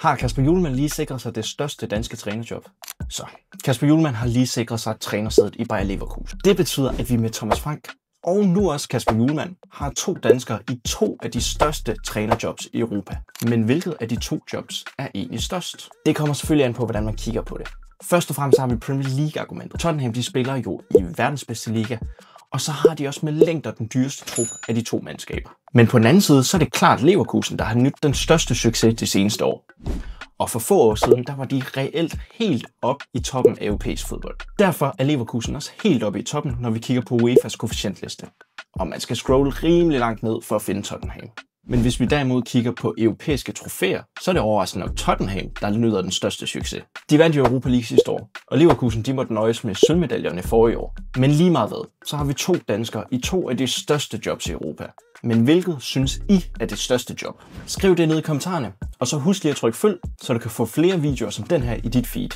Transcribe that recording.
Har Kasper Hjulmand lige sikret sig det største danske trænerjob? Så, Kasper Hjulmand har lige sikret sig trænersædet i Bayer Leverkusen. Det betyder, at vi med Thomas Frank og nu også Kasper Hjulmand har 2 danskere i 2 af de største trænerjobs i Europa. Men hvilket af de 2 jobs er egentlig størst? Det kommer selvfølgelig an på, hvordan man kigger på det. Først og fremmest har vi Premier League-argumentet. Tottenham de spiller jo i verdens bedste liga, og så har de også med længder den dyreste trup af de 2 mandskaber. Men på den anden side, så er det klart Leverkusen, der har nydt den største succes de seneste år. Og for få år siden, der var de reelt helt op i toppen af europæisk fodbold. Derfor er Leverkusen også helt oppe i toppen, når vi kigger på UEFA's koefficientliste. Og man skal scrolle rimelig langt ned for at finde Tottenham. Men hvis vi derimod kigger på europæiske trofæer, så er det overraskende nok Tottenham, der nyder den største succes. De vandt jo Europa League sidste år, og Leverkusen de måtte nøjes med sølvmedaljerne forrige år. Men lige meget hvad, så har vi 2 danskere i 2 af de største jobs i Europa. Men hvilket synes I er det største job? Skriv det ned i kommentarerne, og så husk lige at trykke følg, så du kan få flere videoer som den her i dit feed.